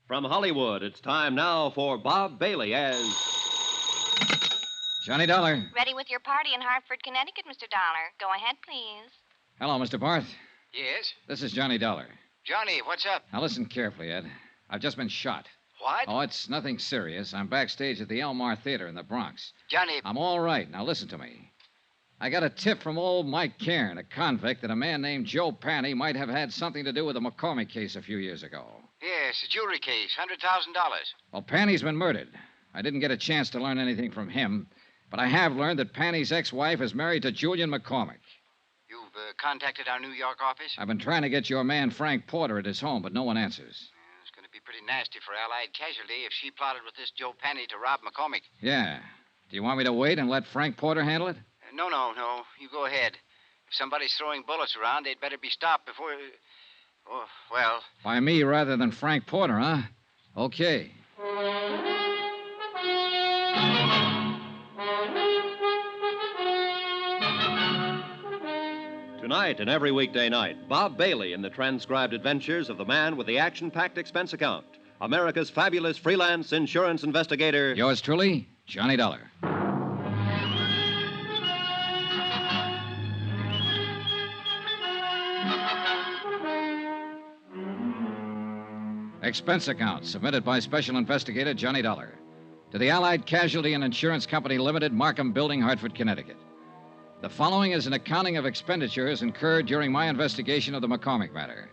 From Hollywood, it's time now for Bob Bailey as Johnny Dollar. Ready with your party in Hartford, Connecticut, Mr. Dollar. Go ahead, please. Hello, Mr. Barth. Yes? This is Johnny Dollar. Johnny, what's up? Now listen carefully, Ed. I've just been shot. What? Oh, it's nothing serious. I'm backstage at the Elmar Theater in the Bronx. Johnny... I'm all right. Now listen to me. I got a tip from old Mike Cairn, a convict, that a man named Joe Panny might have had something to do with the Macormack case a few years ago. Yes, a jewelry case, $100,000. Well, Panny's been murdered. I didn't get a chance to learn anything from him, but I have learned that Panny's ex-wife is married to Julian Macormack. You've contacted our New York office? I've been trying to get your man Frank Porter at his home, but no one answers. It's going to be pretty nasty for Allied Casualty if she plotted with this Joe Panny to rob McCormick. Yeah. Do you want me to wait and let Frank Porter handle it? No. You go ahead. If somebody's throwing bullets around, they'd better be stopped before... Oh, well... By me rather than Frank Porter, huh? Okay. Tonight and every weekday night, Bob Bailey in the transcribed adventures of the man with the action-packed expense account, America's fabulous freelance insurance investigator... Yours truly, Johnny Dollar. Expense account submitted by Special Investigator Johnny Dollar to the Allied Casualty and Insurance Company Limited, Markham Building, Hartford, Connecticut. The following is an accounting of expenditures incurred during my investigation of the McCormick matter.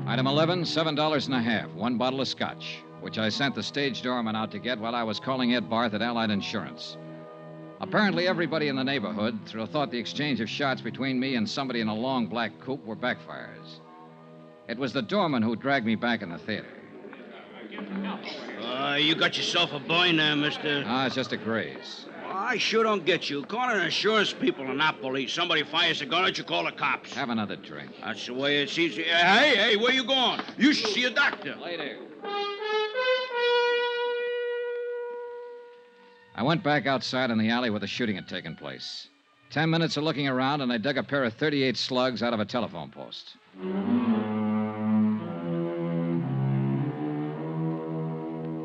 Item 11, $7.50, one bottle of scotch, which I sent the stage doorman out to get while I was calling Ed Barth at Allied Insurance. Apparently, everybody in the neighborhood thought the exchange of shots between me and somebody in a long black coupe were backfires. It was the doorman who dragged me back in the theater. You got yourself a boy now, mister. It's just a graze. I sure don't get you. Calling insurance people and not police. Somebody fires a gun at you, call the cops. Have another drink. That's the way it's easy. Hey, where you going? You should see a doctor. Later. I went back outside in the alley where the shooting had taken place. 10 minutes of looking around, and I dug a pair of .38 slugs out of a telephone post.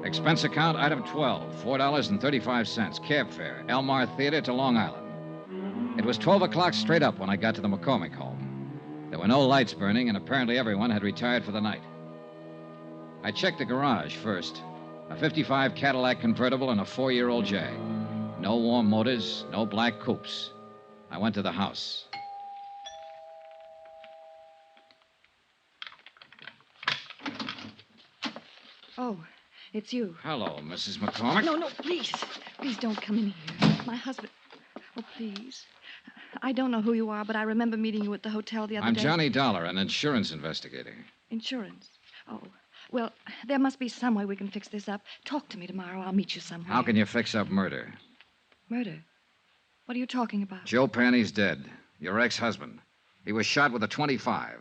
Expense account, item 12, $4.35, cab fare, Elmar Theater to Long Island. It was 12 o'clock straight up when I got to the McCormick home. There were no lights burning, and apparently everyone had retired for the night. I checked the garage first. A 55 Cadillac convertible and a 4-year-old Jag. No warm motors, no black coupes. I went to the house. Oh, it's you. Hello, Mrs. McCormick. No, please. Please don't come in here. My husband... Oh, please. I don't know who you are, but I remember meeting you at the hotel the other day. I'm Johnny Dollar, an insurance investigator. Insurance? Oh, well, there must be some way we can fix this up. Talk to me tomorrow. I'll meet you somewhere. How can you fix up murder? Murder? What are you talking about? Joe Panny's dead. Your ex-husband. He was shot with a .25.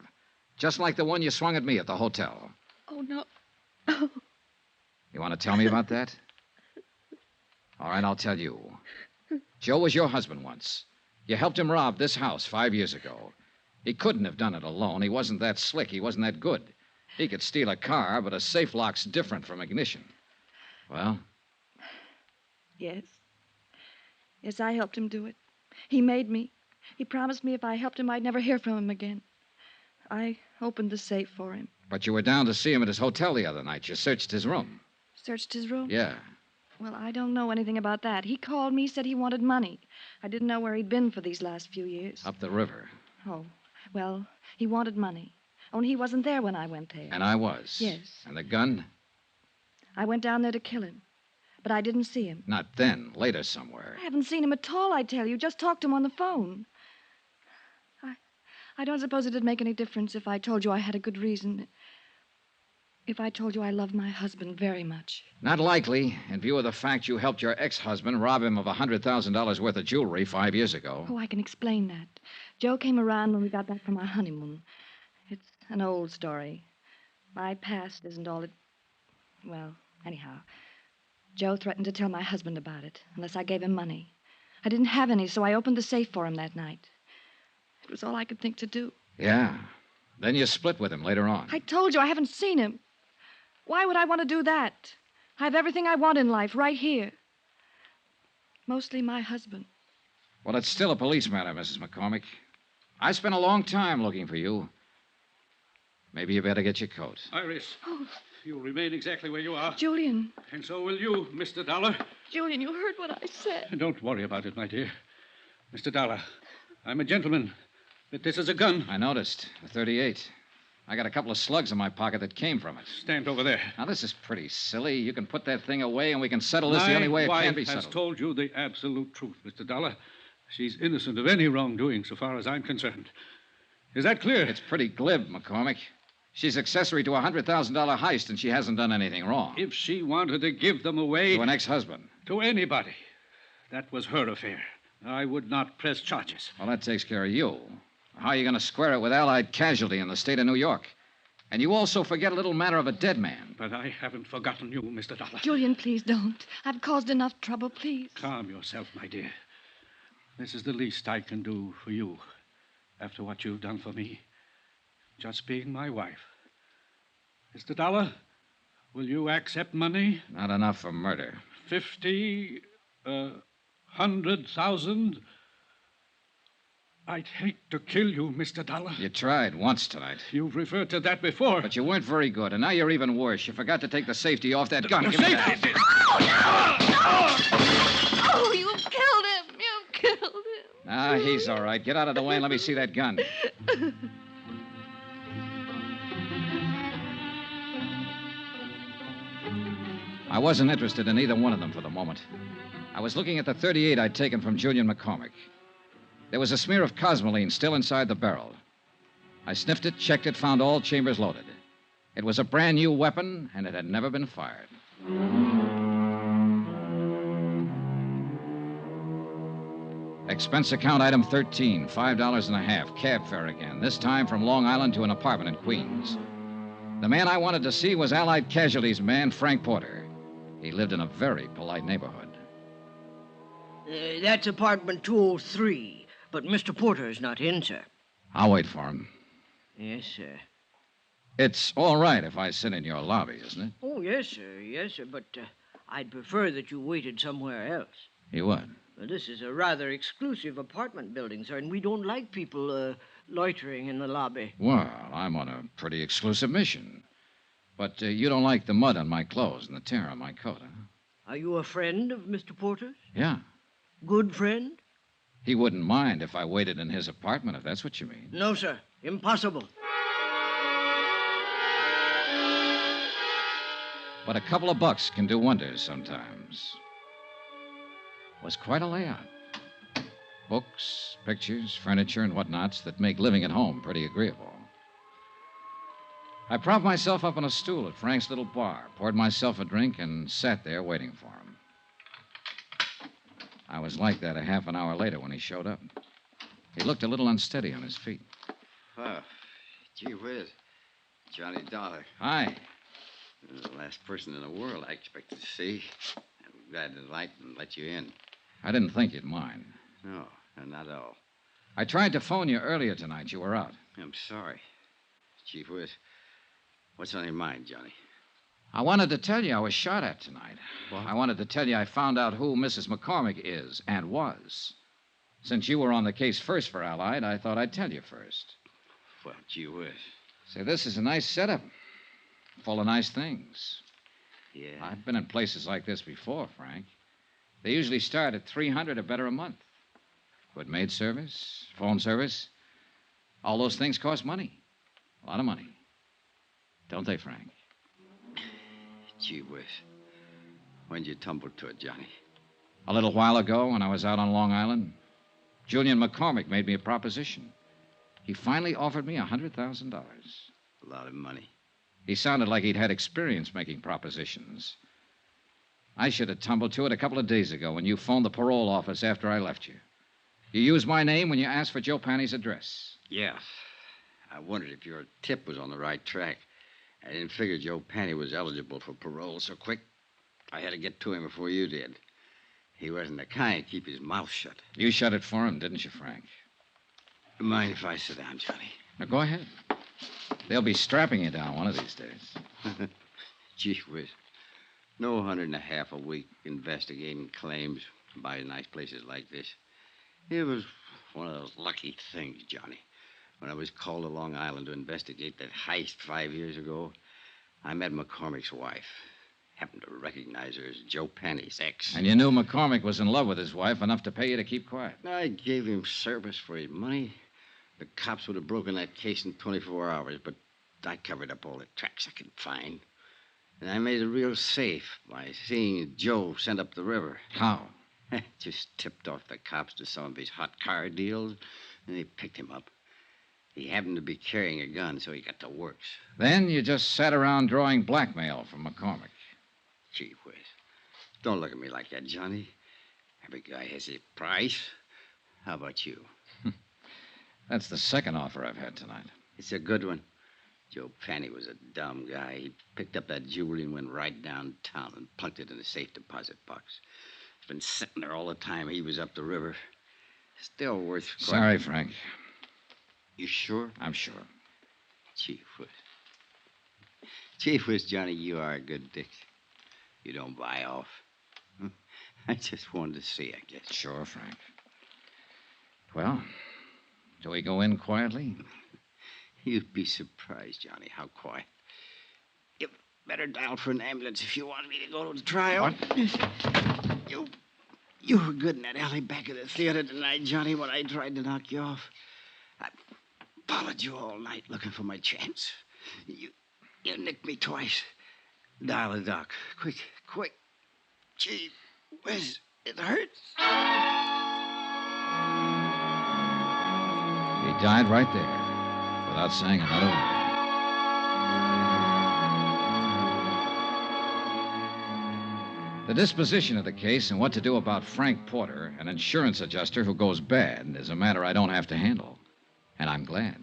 Just like the one you swung at me at the hotel. Oh, no. Oh. You want to tell me about that? All right, I'll tell you. Joe was your husband once. You helped him rob this house 5 years ago. He couldn't have done it alone. He wasn't that slick. He wasn't that good. He could steal a car, but a safe lock's different from ignition. Well? Yes. Yes, I helped him do it. He made me. He promised me if I helped him, I'd never hear from him again. I opened the safe for him. But you were down to see him at his hotel the other night. You searched his room. Searched his room? Yeah. Well, I don't know anything about that. He called me, said he wanted money. I didn't know where he'd been for these last few years. Up the river. Oh, well, he wanted money. Only he wasn't there when I went there. And I was? Yes. And the gun? I went down there to kill him. But I didn't see him. Not then. Later somewhere. I haven't seen him at all, I tell you. Just talked to him on the phone. I don't suppose it'd make any difference if I told you I had a good reason. If I told you I love my husband very much. Not likely, in view of the fact you helped your ex-husband rob him of $100,000 worth of jewelry 5 years ago. Oh, I can explain that. Joe came around when we got back from our honeymoon. It's an old story. My past isn't all it... Well, anyhow, Joe threatened to tell my husband about it, unless I gave him money. I didn't have any, so I opened the safe for him that night. It was all I could think to do. Yeah. Then you split with him later on. I told you I haven't seen him. Why would I want to do that? I have everything I want in life right here. Mostly my husband. Well, it's still a police matter, Mrs. McCormick. I spent a long time looking for you. Maybe you better get your coat. Iris, you'll remain exactly where you are. Julian. And so will you, Mr. Dollar. Julian, you heard what I said. Don't worry about it, my dear. Mr. Dollar, I'm a gentleman. But this is a gun. I noticed. A .38. I got a couple of slugs in my pocket that came from it. Stand over there. Now, this is pretty silly. You can put that thing away and we can settle this the only way it can be My wife has settled. told you the absolute truth, Mr. Dollar. She's innocent of any wrongdoing so far as I'm concerned. Is that clear? It's pretty glib, McCormick. She's accessory to a $100,000 heist, and she hasn't done anything wrong. If she wanted to give them away... To an ex-husband. To anybody. That was her affair. I would not press charges. Well, that takes care of you. How are you going to square it with Allied casualty in the state of New York? And you also forget a little matter of a dead man. But I haven't forgotten you, Mr. Dollar. Julian, please don't. I've caused enough trouble, please. Calm yourself, my dear. This is the least I can do for you after what you've done for me. Just being my wife. Mr. Dollar, will you accept money? Not enough for murder. 50, 100,000. I'd hate to kill you, Mr. Dollar. You tried once tonight. You've referred to that before. But you weren't very good, and now you're even worse. You forgot to take the safety off that gun. The Give me that. safety! Oh, you killed him. You killed him. Ah, he's all right. Get out of the way and let me see that gun. I wasn't interested in either one of them for the moment. I was looking at the .38 I'd taken from Julian McCormick. There was a smear of cosmoline still inside the barrel. I sniffed it, checked it, found all chambers loaded. It was a brand new weapon, and it had never been fired. Expense account item 13, $5.50, cab fare again, this time from Long Island to an apartment in Queens. The man I wanted to see was Allied Casualties man Frank Porter. He lived in a very polite neighborhood. That's apartment 203. But Mr. Porter is not in, sir. I'll wait for him. Yes, sir. It's all right if I sit in your lobby, isn't it? Oh, yes, sir. Yes, sir. But I'd prefer that you waited somewhere else. You would? Well, this is a rather exclusive apartment building, sir, and we don't like people loitering in the lobby. Well, I'm on a pretty exclusive mission. But you don't like the mud on my clothes and the tear on my coat, huh? Are you a friend of Mr. Porter's? Yeah. Good friend? He wouldn't mind if I waited in his apartment, if that's what you mean. No, sir. Impossible. But a couple of bucks can do wonders sometimes. It was quite a layout. Books, pictures, furniture, and whatnots that make living at home pretty agreeable. I propped myself up on a stool at Frank's little bar, poured myself a drink, and sat there waiting for him. I was like that a half an hour later when he showed up. He looked a little unsteady on his feet. Oh, gee whiz. Johnny Dollar. Hi. You're the last person in the world I expected to see. I'm glad to light and let you in. I didn't think you'd mind. No, not at all. I tried to phone you earlier tonight. You were out. I'm sorry. Chief Whiz, what's on your mind, Johnny? I wanted to tell you I was shot at tonight. What? I wanted to tell you I found out who Mrs. McCormick is and was. Since you were on the case first for Allied, I thought I'd tell you first. Well, gee whiz. Say, this is a nice setup. Full of nice things. Yeah. I've been in places like this before, Frank. They usually start at $300 or better a month. Good maid service, phone service. All those things cost money. A lot of money. Don't they, Frank? Gee whiz. When'd you tumble to it, Johnny? A little while ago, when I was out on Long Island, Julian McCormick made me a proposition. He finally offered me $100,000. A lot of money. He sounded like he'd had experience making propositions. I should have tumbled to it a couple of days ago when you phoned the parole office after I left you. You used my name when you asked for Joe Panny's address. Yeah. I wondered if your tip was on the right track. I didn't figure Joe Panny was eligible for parole so quick. I had to get to him before you did. He wasn't the kind to keep his mouth shut. You shut it for him, didn't you, Frank? Mind if I sit down, Johnny? Now, go ahead. They'll be strapping you down one of these days. Gee whiz. No 150 a week investigating claims by nice places like this. It was one of those lucky things, Johnny. When I was called to Long Island to investigate that heist 5 years ago, I met Macormack's wife. Happened to recognize her as Joe Penny's ex. And you knew McCormick was in love with his wife enough to pay you to keep quiet. I gave him service for his money. The cops would have broken that case in 24 hours, but I covered up all the tracks I could find. And I made it real safe by seeing Joe sent up the river. How? Just tipped off the cops to some of his hot car deals, and they picked him up. He happened to be carrying a gun, so he got to works. Then you just sat around drawing blackmail from McCormick. Gee whiz. Don't look at me like that, Johnny. Every guy has his price. How about you? That's the second offer I've had tonight. It's a good one. Joe Penny was a dumb guy. He picked up that jewelry and went right downtown and plunked it in a safe deposit box. It's been sitting there all the time he was up the river. Still worth... Sorry, Frank. You sure? I'm sure. Gee whiz. Gee whiz, Johnny, you are a good dick. You don't buy off. I just wanted to see, I guess. Sure, Frank. Well, do we go in quietly? You'd be surprised, Johnny, how quiet. You better dial for an ambulance if you want me to go to the trial. What? You were good in that alley back of the theater tonight, Johnny, when I tried to knock you off. I followed you all night looking for my chance. You nicked me twice. Dial the doc. Quick. Gee whiz, it hurts. He died right there, without saying another word. The disposition of the case and what to do about Frank Porter, an insurance adjuster who goes bad, is a matter I don't have to handle. And I'm glad.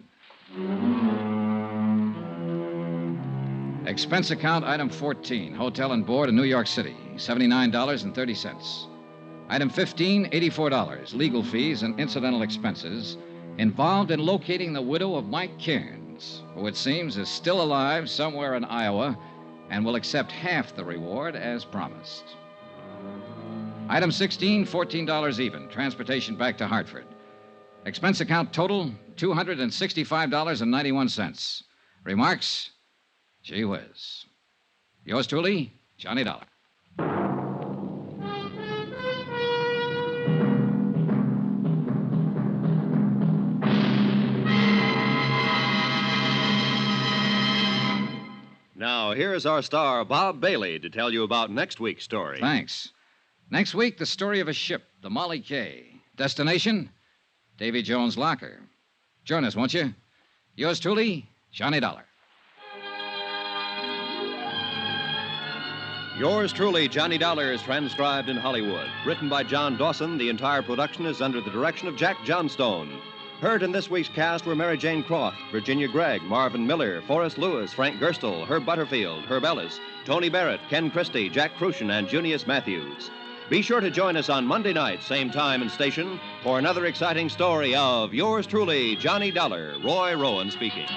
Expense account, item 14, hotel and board in New York City, $79.30. Item 15, $84, legal fees and incidental expenses involved in locating the widow of Mike Cairns, who it seems is still alive somewhere in Iowa and will accept half the reward as promised. Item 16, $14 even, transportation back to Hartford. Expense account total, $265.91. Remarks? Gee whiz. Yours truly, Johnny Dollar. Now, here's our star, Bob Bailey, to tell you about next week's story. Thanks. Next week, the story of a ship, the Molly K. Destination, Davy Jones' locker. Join us, won't you? Yours truly, Johnny Dollar. Yours truly, Johnny Dollar, is transcribed in Hollywood. Written by John Dawson, the entire production is under the direction of Jack Johnstone. Heard in this week's cast were Mary Jane Croft, Virginia Gregg, Marvin Miller, Forrest Lewis, Frank Gerstle, Herb Butterfield, Herb Ellis, Tony Barrett, Ken Christie, Jack Crucian, and Junius Matthews. Be sure to join us on Monday night, same time and station, for another exciting story of Yours truly, Johnny Dollar, Roy Rowan speaking.